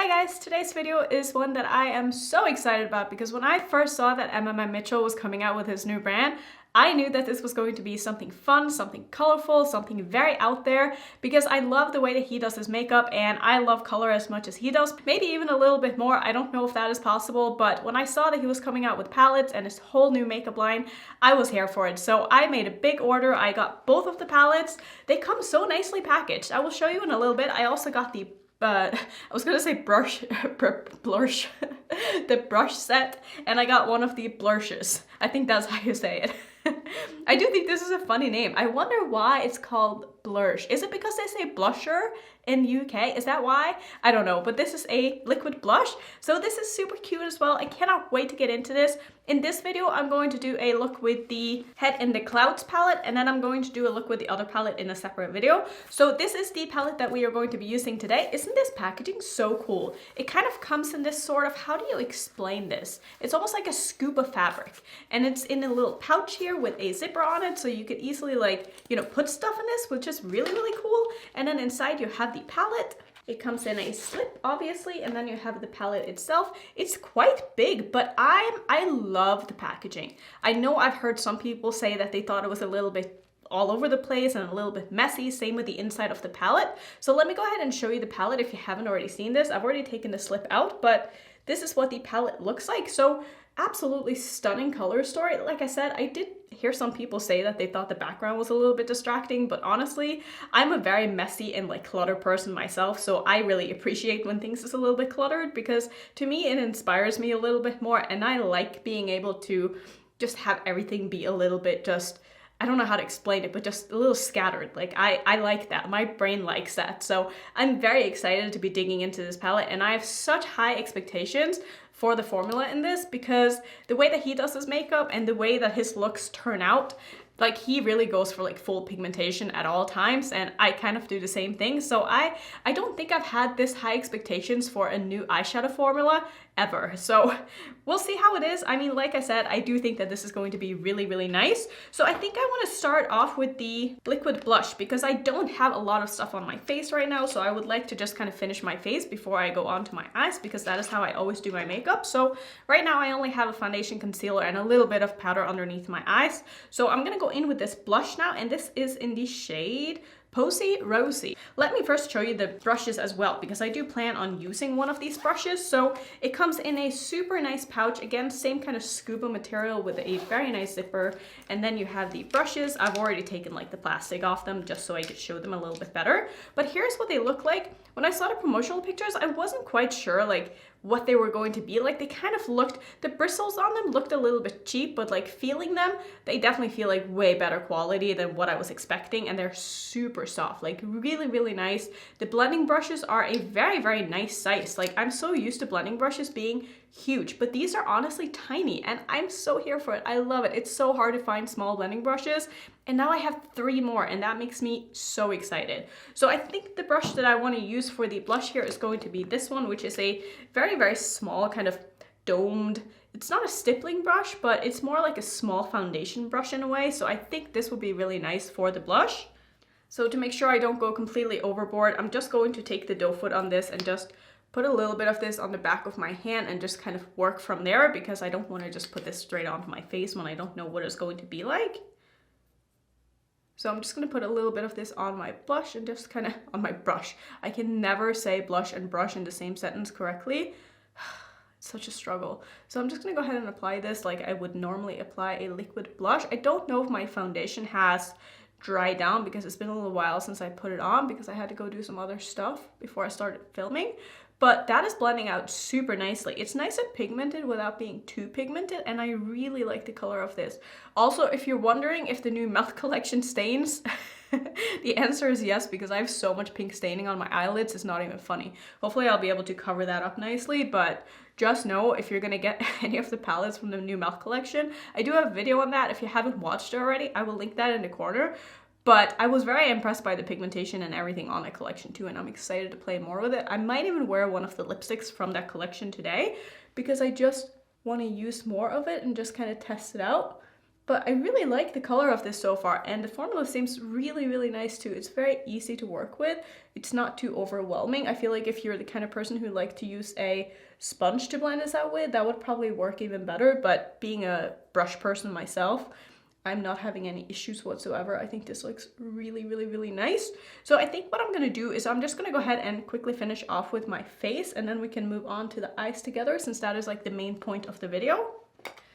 Hi guys, today's video is one that I am so excited about because when I first saw that Mmmmitchell was coming out with his new brand, I knew that this was going to be something fun, something colorful, something very out there because I love the way that he does his makeup and I love color as much as he does. Maybe even a little bit more, I don't know if that is possible, but when I saw that he was coming out with palettes and his whole new makeup line, I was here for it. So I made a big order. I got both of the palettes. They come so nicely packaged. I will show you in a little bit. I also got the I was gonna say Blursh, the brush set, and I got one of the Blurshes. I think that's how you say it. I do think this is a funny name. I wonder why it's called Blursh. Is it because they say blusher in UK? Is that why? I don't know, but this is a liquid blush. So this is super cute as well. I cannot wait to get into this. In this video, I'm going to do a look with the Head in the Clouds palette, and then I'm going to do a look with the other palette in a separate video. So this is the palette that we are going to be using today. Isn't this packaging so cool? It kind of comes in this sort of, how do you explain this? It's almost like a scoop of fabric, and it's in a little pouch here with a zipper on it, so you could easily put stuff in this, which is really, really cool. And then inside you have the palette. It comes in a slip, obviously, and then you have the palette itself. It's quite big, but I love the packaging. I know I've heard some people say that they thought it was a little bit all over the place and a little bit messy. Same with the inside of the palette. So let me go ahead and show you the palette if you haven't already seen this. I've already taken the slip out, but this is what the palette looks like. So absolutely stunning color story. Like I said, I did hear some people say that they thought the background was a little bit distracting, but honestly, I'm a very messy and cluttered person myself, so I really appreciate when things is a little bit cluttered because to me it inspires me a little bit more, and I like being able to just have everything be a little bit just, I don't know how to explain it, but just a little scattered. I like that. My brain likes that. So I'm very excited to be digging into this palette, and I have such high expectations for the formula in this because the way that he does his makeup and the way that his looks turn out, he really goes for full pigmentation at all times, and I kind of do the same thing. So I don't think I've had this high expectations for a new eyeshadow formula ever. So we'll see how it is. I mean, like I said, I do think that this is going to be really, really nice. So I think I want to start off with the liquid blush because I don't have a lot of stuff on my face right now. So I would like to just kind of finish my face before I go on to my eyes because that is how I always do my makeup. So right now I only have a foundation, concealer, and a little bit of powder underneath my eyes. So I'm going to go in with this blush now, and this is in the shade Posey Rosey. Let me first show you the brushes as well because I do plan on using one of these brushes. So it comes in a super nice pouch. Again, same kind of scuba material with a very nice zipper. And then you have the brushes. I've already taken the plastic off them just so I could show them a little bit better. But here's what they look like. When I saw the promotional pictures, I wasn't quite sure what they were going to be like. They kind of looked, the bristles on them looked a little bit cheap, but feeling them, they definitely feel way better quality than what I was expecting, and they're super soft, really, really nice. The blending brushes are a very, very nice size. I'm so used to blending brushes being huge, but these are honestly tiny, and I'm so here for it. I love it. It's so hard to find small blending brushes, and now I have 3 more, and that makes me so excited. So I think the brush that I want to use for the blush here is going to be this one, which is a very, very small kind of domed, it's not a stippling brush, but it's more like a small foundation brush in a way. So I think this would be really nice for the blush. So to make sure I don't go completely overboard, I'm just going to take the doe foot on this and just put a little bit of this on the back of my hand and just kind of work from there because I don't want to just put this straight onto my face when I don't know what it's going to be like. So I'm just going to put a little bit of this on my blush and just kind of on my brush. I can never say blush and brush in the same sentence correctly. It's such a struggle. So I'm just going to go ahead and apply this like I would normally apply a liquid blush. I don't know if my foundation has dried down because it's been a little while since I put it on because I had to go do some other stuff before I started filming. But that is blending out super nicely. It's nice and pigmented without being too pigmented, and I really like the color of this. Also, if you're wondering if the new Melt collection stains, the answer is yes, because I have so much pink staining on my eyelids, it's not even funny. Hopefully I'll be able to cover that up nicely, but just know if you're gonna get any of the palettes from the new Melt collection, I do have a video on that. If you haven't watched it already, I will link that in the corner. But I was very impressed by the pigmentation and everything on that collection too, and I'm excited to play more with it. I might even wear one of the lipsticks from that collection today because I just want to use more of it and just kind of test it out. But I really like the color of this so far, and the formula seems really, really nice too. It's very easy to work with. It's not too overwhelming. I feel like if you're the kind of person who like to use a sponge to blend this out with, that would probably work even better. But being a brush person myself, I'm not having any issues whatsoever. I think this looks really, really, really nice. So I think what I'm gonna do is I'm just gonna go ahead and quickly finish off with my face, and then we can move on to the eyes together, since that is like the main point of the video.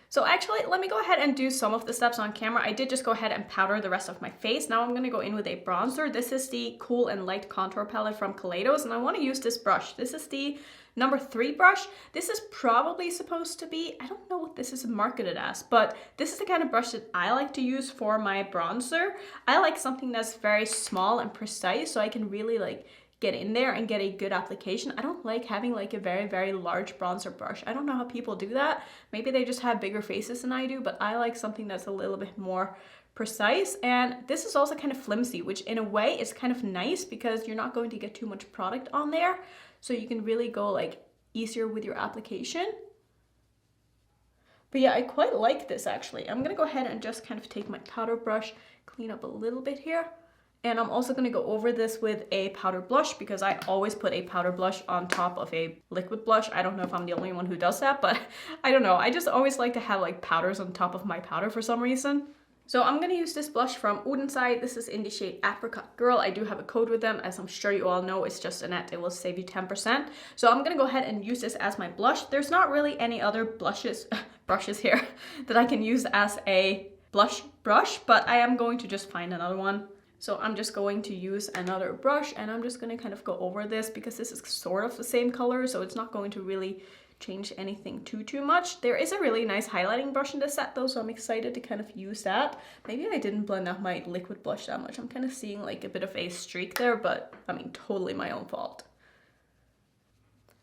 So actually, let me go ahead and do some of the steps on camera. I did just go ahead and powder the rest of my face. Now I'm going to go in with a bronzer. This is the Cool and Light Contour Palette from Kaleidos, and I want to use this brush. This is the number 3 brush. This is probably supposed to be, I don't know what this is marketed as, but this is the kind of brush that I like to use for my bronzer. I like something that's very small and precise, so I can really like get in there and get a good application. I don't like having like a very, very large bronzer brush. I don't know how people do that. Maybe they just have bigger faces than I do, but I like something that's a little bit more precise. And this is also kind of flimsy, which in a way is kind of nice because you're not going to get too much product on there. So you can really go like easier with your application. But yeah, I quite like this actually. I'm gonna go ahead and just kind of take my powder brush, clean up a little bit here. And I'm also going to go over this with a powder blush because I always put a powder blush on top of a liquid blush. I don't know if I'm the only one who does that, but I don't know. I just always like to have like powders on top of my powder for some reason. So I'm going to use this blush from Udenside. This is in the shade Apricot Girl. I do have a code with them, as I'm sure you all know. It's just Annette. It will save you 10%. So I'm going to go ahead and use this as my blush. There's not really any other brushes here that I can use as a blush brush, but I am going to just find another one. So I'm just going to use another brush, and I'm just going to kind of go over this because this is sort of the same color, so it's not going to really change anything too much. There is a really nice highlighting brush in this set though, so I'm excited to kind of use that. Maybe I didn't blend out my liquid blush that much. I'm kind of seeing like a bit of a streak there, but I mean, totally my own fault.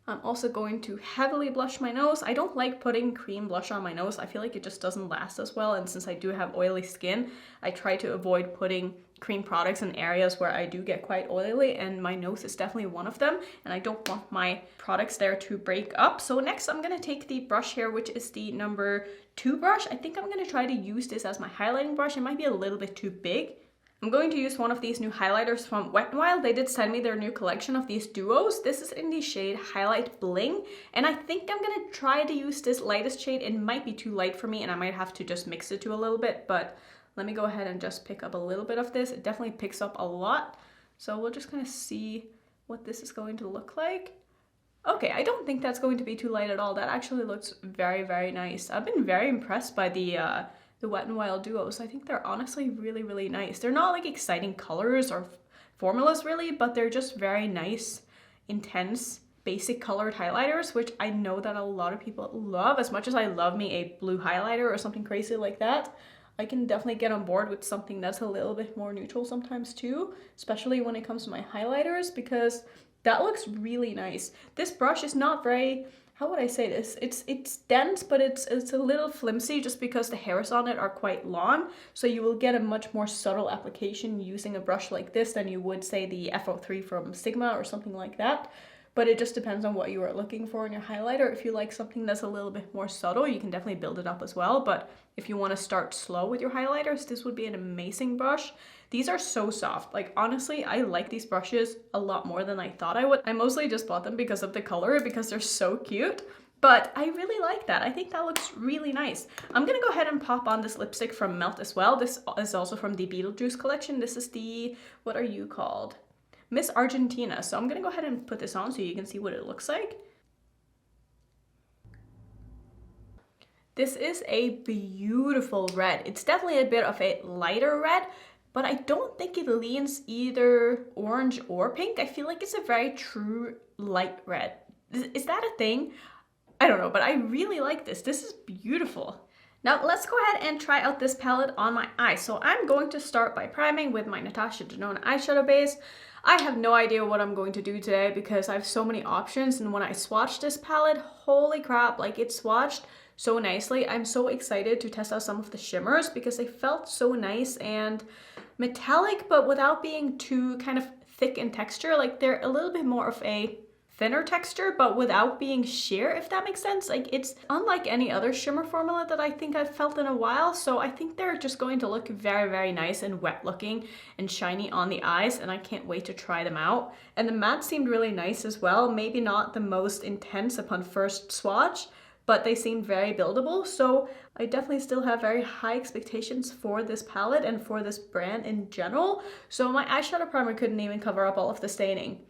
I'm also going to heavily blush my nose. I don't like putting cream blush on my nose. I feel like it just doesn't last as well, and since I do have oily skin, I try to avoid putting cream products in areas where I do get quite oily, and my nose is definitely one of them, and I don't want my products there to break up. So next I'm going to take the brush here, which is the number 2 brush. I think I'm going to try to use this as my highlighting brush. It might be a little bit too big. I'm going to use one of these new highlighters from Wet n Wild. They did send me their new collection of these duos. This is in the shade Highlight Bling, and I think I'm going to try to use this lightest shade. It might be too light for me, and I might have to just mix it to a little bit, but let me go ahead and just pick up a little bit of this. It definitely picks up a lot, so we'll just kind of see what this is going to look like. Okay, I don't think that's going to be too light at all. That actually looks very, very nice. I've been very impressed by the Wet n Wild duos. I think they're honestly really, really nice. They're not like exciting colors or formulas really, but they're just very nice, intense, basic colored highlighters, which I know that a lot of people love. As much as I love me a blue highlighter or something crazy like that, I can definitely get on board with something that's a little bit more neutral sometimes too, especially when it comes to my highlighters, because that looks really nice. This brush is not very, how would I say this? It's dense, but it's a little flimsy just because the hairs on it are quite long. So you will get a much more subtle application using a brush like this than you would say the FO3 from Sigma or something like that. But it just depends on what you are looking for in your highlighter. If you like something that's a little bit more subtle, you can definitely build it up as well. But if you want to start slow with your highlighters, this would be an amazing brush. These are so soft. Like, honestly, I like these brushes a lot more than I thought I would. I mostly just bought them because of the color, because they're so cute. But I really like that. I think that looks really nice. I'm gonna go ahead and pop on this lipstick from Melt as well. This is also from the Beetlejuice collection. This is the, what are you called? Miss Argentina. So I'm gonna go ahead and put this on so you can see what it looks like. This is a beautiful red. It's definitely a bit of a lighter red, but I don't think it leans either orange or pink. I feel like it's a very true light red. Is that a thing? I don't know, but I really like this. This is beautiful. Now let's go ahead and try out this palette on my eyes. So I'm going to start by priming with my Natasha Denona eyeshadow base. I have no idea what I'm going to do today because I have so many options, and when I swatched this palette, holy crap, like it swatched so nicely. I'm so excited to test out some of the shimmers because they felt so nice and metallic, but without being too kind of thick in texture. Like they're a little bit more of a thinner texture, but without being sheer, if that makes sense. Like, it's unlike any other shimmer formula that I think I've felt in a while, so I think they're just going to look very, very nice and wet looking and shiny on the eyes, and I can't wait to try them out. And the matte seemed really nice as well, maybe not the most intense upon first swatch, but they seemed very buildable, so I definitely still have very high expectations for this palette and for this brand in general. So my eyeshadow primer couldn't even cover up all of the staining.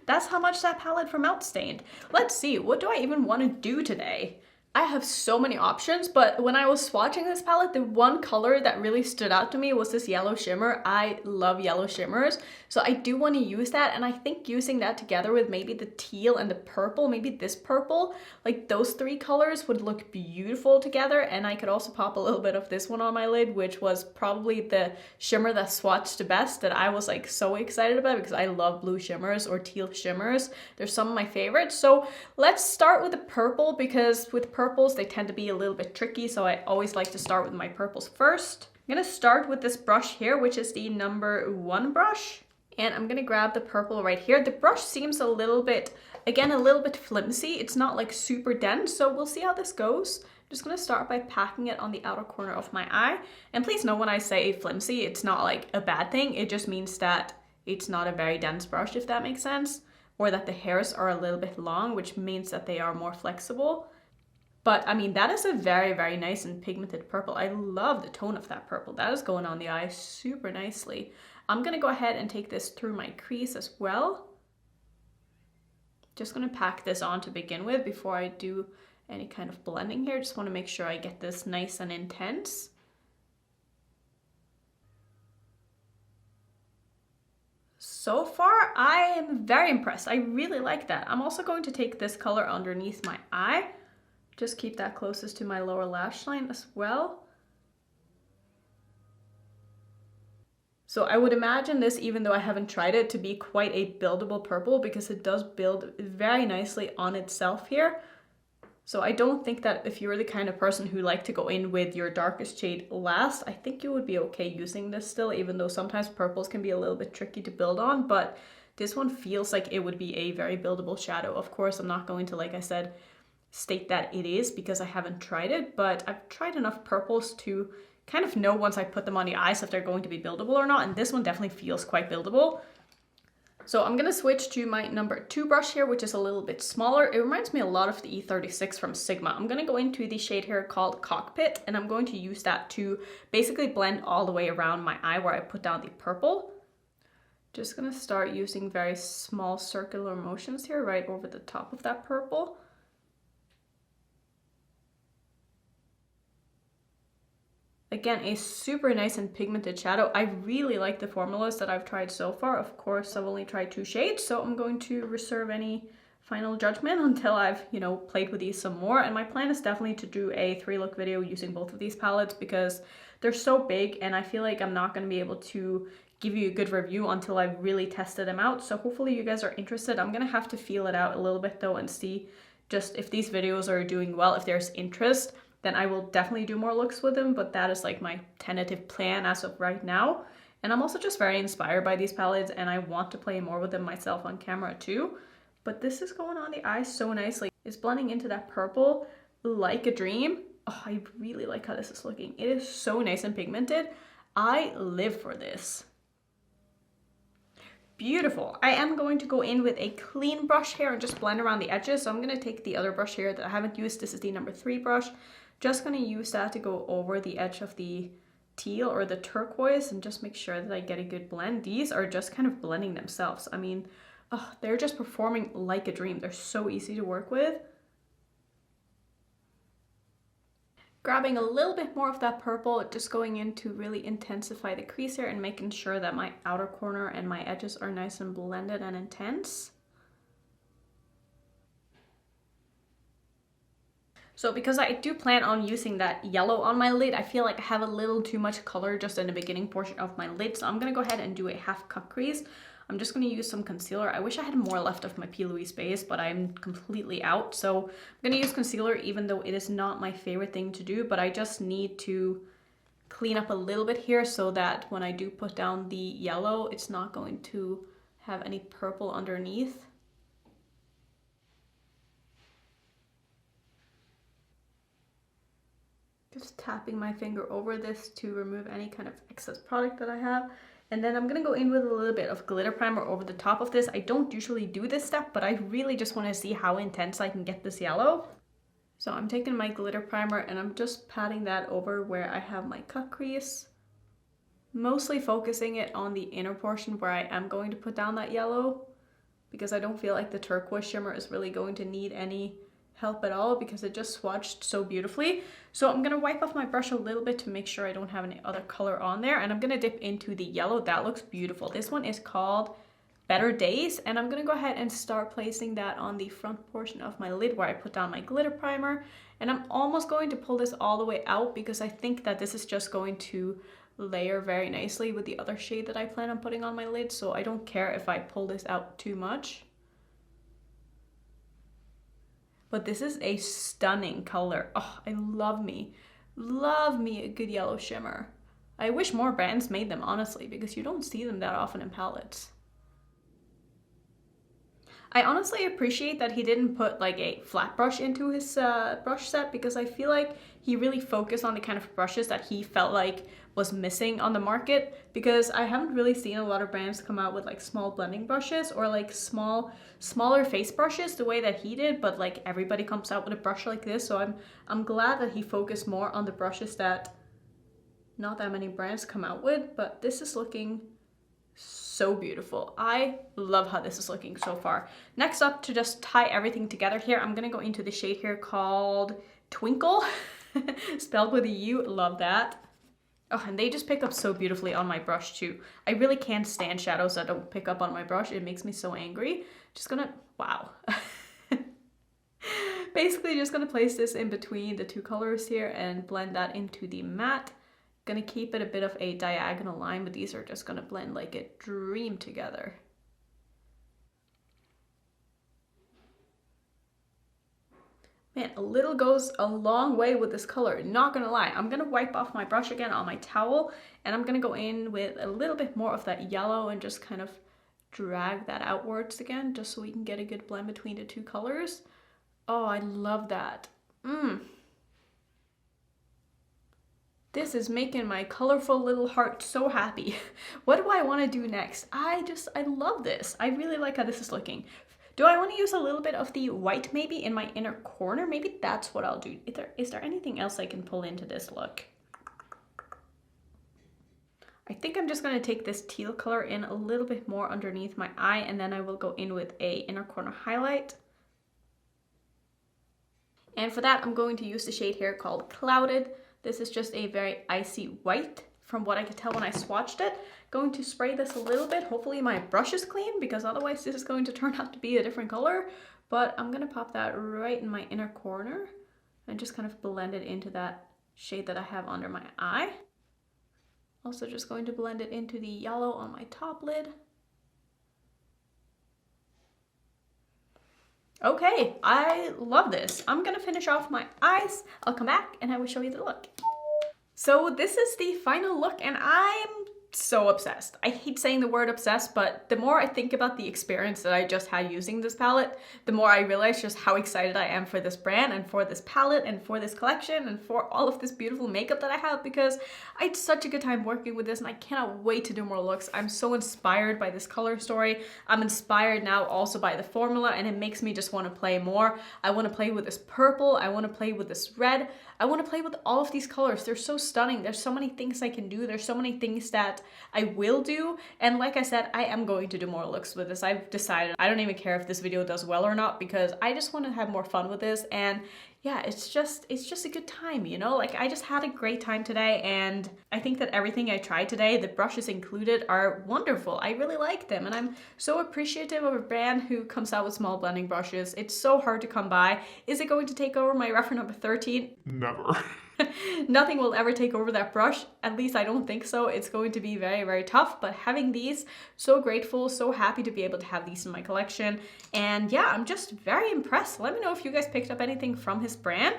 That's how much that palette from Out stained. Let's see, what do I even want to do today? I have so many options, but when I was swatching this palette, the one color that really stood out to me was this yellow shimmer. I love yellow shimmers, so I do want to use that, and I think using that together with maybe the teal and the purple, maybe this purple, like those three colors would look beautiful together. And I could also pop a little bit of this one on my lid, which was probably the shimmer that swatched the best, that I was like so excited about because I love blue shimmers or teal shimmers. They're some of my favorites. So let's start with the purple, because with purples, they tend to be a little bit tricky, so I always like to start with my purples first. I'm gonna start with this brush here, which is the number 1 brush, and I'm gonna grab the purple right here. The brush seems a little bit, again, a little bit flimsy. It's not like super dense, so we'll see how this goes. I'm just gonna start by packing it on the outer corner of my eye. And please know when I say flimsy, it's not like a bad thing. It just means that it's not a very dense brush, if that makes sense, or that the hairs are a little bit long, which means that they are more flexible. But I mean, that is a very, very nice and pigmented purple. I love the tone of that purple. That is going on the eye super nicely. I'm gonna go ahead and take this through my crease as well. Just gonna pack this on to begin with before I do any kind of blending here. Just wanna make sure I get this nice and intense. So far, I am very impressed. I really like that. I'm also going to take this color underneath my eye. Just keep that closest to my lower lash line as well. So I would imagine this, even though I haven't tried it, to be quite a buildable purple, because it does build very nicely on itself here. So I don't think that if you're the kind of person who like to go in with your darkest shade last, I think you would be okay using this still, even though sometimes purples can be a little bit tricky to build on, but this one feels like it would be a very buildable shadow. Of course, I'm not going to, like I said, state that it is because I haven't tried it, but I've tried enough purples to kind of know once I put them on the eyes if they're going to be buildable or not, and this one definitely feels quite buildable. So I'm gonna switch to my number 2 brush here, which is a little bit smaller. It reminds me a lot of the E36 from Sigma. I'm gonna go into the shade here called Cockpit, and I'm going to use that to basically blend all the way around my eye where I put down the purple. Just gonna start using very small circular motions here right over the top of that purple. Again, a super nice and pigmented shadow. I really like the formulas that I've tried so far. Of course, I've only tried 2 shades, so I'm going to reserve any final judgment until I've, played with these some more. And my plan is definitely to do a 3-look video using both of these palettes because they're so big and I feel like I'm not going to be able to give you a good review until I've really tested them out. So hopefully you guys are interested. I'm going to have to feel it out a little bit though and see just if these videos are doing well, if there's interest. Then I will definitely do more looks with them, but that is like my tentative plan as of right now. And I'm also just very inspired by these palettes and I want to play more with them myself on camera too. But this is going on the eye so nicely. It's blending into that purple like a dream. Oh, I really like how this is looking. It is so nice and pigmented. I live for this. Beautiful. I am going to go in with a clean brush here and just blend around the edges. So I'm going to take the other brush here that I haven't used. This is the number 3 brush. Just going to use that to go over the edge of the teal or the turquoise and just make sure that I get a good blend. These are just kind of blending themselves. I mean, they're just performing like a dream. They're so easy to work with. Grabbing a little bit more of that purple, just going in to really intensify the crease here and making sure that my outer corner and my edges are nice and blended and intense. So because I do plan on using that yellow on my lid, I feel like I have a little too much color just in the beginning portion of my lid. So I'm going to go ahead and do a half cut crease. I'm just going to use some concealer. I wish I had more left of my P. Louise base, but I'm completely out. So I'm going to use concealer even though it is not my favorite thing to do, but I just need to clean up a little bit here so that when I do put down the yellow, it's not going to have any purple underneath. Just tapping my finger over this to remove any kind of excess product that I have. And then I'm gonna go in with a little bit of glitter primer over the top of this. I don't usually do this step, but I really just wanna see how intense I can get this yellow. So I'm taking my glitter primer and I'm just patting that over where I have my cut crease. Mostly focusing it on the inner portion where I am going to put down that yellow, because I don't feel like the turquoise shimmer is really going to need any help at all because it just swatched so beautifully. So I'm gonna wipe off my brush a little bit to make sure I don't have any other color on there, and I'm gonna dip into the yellow. That looks beautiful. This one is called Better Days, and I'm gonna go ahead and start placing that on the front portion of my lid where I put down my glitter primer. And I'm almost going to pull this all the way out because I think that this is just going to layer very nicely with the other shade that I plan on putting on my lid, so I don't care if I pull this out too much. But this is a stunning color. Oh, I love me a good yellow shimmer. I wish more brands made them, honestly, because you don't see them that often in palettes. I honestly appreciate that he didn't put like a flat brush into his brush set, because I feel like he really focused on the kind of brushes that he felt like was missing on the market, because I haven't really seen a lot of brands come out with like small blending brushes or like smaller face brushes the way that he did, but like everybody comes out with a brush like this. So I'm glad that he focused more on the brushes that not that many brands come out with, but this is looking so beautiful. I love how this is looking so far. Next up, to just tie everything together here, I'm gonna go into the shade here called Twinkle, spelled with a U. Love that. Oh, and they just pick up so beautifully on my brush too. I really can't stand shadows that don't pick up on my brush. It makes me so angry. Just gonna, wow. Basically just gonna place this in between the two colors here and blend that into the matte. Gonna keep it a bit of a diagonal line, but these are just gonna blend like a dream together. Man, a little goes a long way with this color, not gonna lie. I'm gonna wipe off my brush again on my towel, and I'm gonna go in with a little bit more of that yellow and just kind of drag that outwards again, just so we can get a good blend between the two colors. Oh, I love that. This is making my colorful little heart so happy. What do I want to do next? I love this. I really like how this is looking. Do I want to use a little bit of the white maybe in my inner corner? Maybe that's what I'll do. Is there anything else I can pull into this look? I think I'm just going to take this teal color in a little bit more underneath my eye, and then I will go in with a inner corner highlight. And for that, I'm going to use the shade here called Clouded. This is just a very icy white from what I could tell when I swatched it. Going to spray this a little bit. Hopefully my brush is clean, because otherwise this is going to turn out to be a different color. But I'm going to pop that right in my inner corner and just kind of blend it into that shade that I have under my eye. Also just going to blend it into the yellow on my top lid. Okay, I love this. I'm gonna finish off my eyes. I'll come back and I will show you the look. So this is the final look, and I'm so obsessed. I hate saying the word obsessed, but the more I think about the experience that I just had using this palette, the more I realize just how excited I am for this brand and for this palette and for this collection and for all of this beautiful makeup that I have, because I had such a good time working with this and I cannot wait to do more looks. I'm so inspired by this color story. I'm inspired now also by the formula, and it makes me just want to play more. I want to play with this purple. I want to play with this red. I want to play with all of these colors. They're so stunning. There's so many things I can do. There's so many things that I will do. And like I said, I am going to do more looks with this. I've decided. I don't even care if this video does well or not, because I just want to have more fun with this. And yeah, it's just a good time, you know? Like, I just had a great time today, and I think that everything I tried today, the brushes included, are wonderful. I really like them, and I'm so appreciative of a brand who comes out with small blending brushes. It's so hard to come by. Is it going to take over my reference number 13? Never. Nothing will ever take over that brush. At least I don't think so. It's going to be very, very tough, but having these, so grateful, so happy to be able to have these in my collection. And yeah, I'm just very impressed. Let me know if you guys picked up anything from his brand.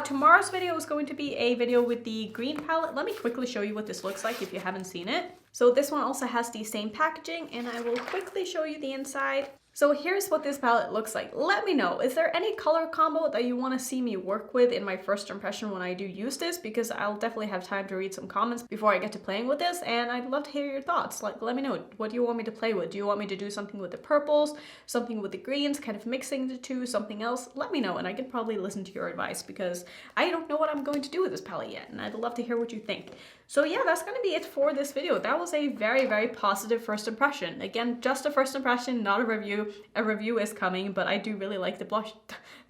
Tomorrow's video is going to be a video with the green palette. Let me quickly show you what this looks like if you haven't seen it. So this one also has the same packaging, and I will quickly show you the inside. So here's what this palette looks like. Let me know, is there any color combo that you want to see me work with in my first impression when I do use this? Because I'll definitely have time to read some comments before I get to playing with this, and I'd love to hear your thoughts. Like, let me know, what do you want me to play with? Do you want me to do something with the purples, something with the greens, kind of mixing the two, something else? Let me know, and I can probably listen to your advice, because I don't know what I'm going to do with this palette yet, and I'd love to hear what you think. So yeah, that's going to be it for this video. That was a very, very positive first impression. Again, just a first impression, not a review. A review is coming, but I do really like the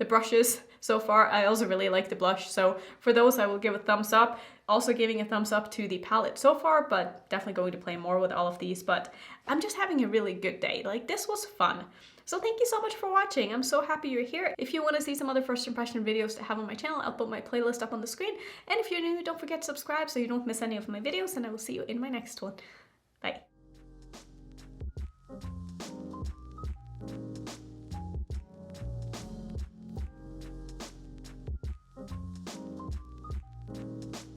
brushes so far. I also really like the blush, so for those I will give a thumbs up. Also giving a thumbs up to the palette so far, but definitely going to play more with all of these. But I'm just having a really good day. Like, this was fun. So thank you so much for watching. I'm so happy you're here. If you want to see some other first impression videos to have on my channel, I'll put my playlist up on the screen. And if you're new, don't forget to subscribe so you don't miss any of my videos, and I will see you in my next one. Bye.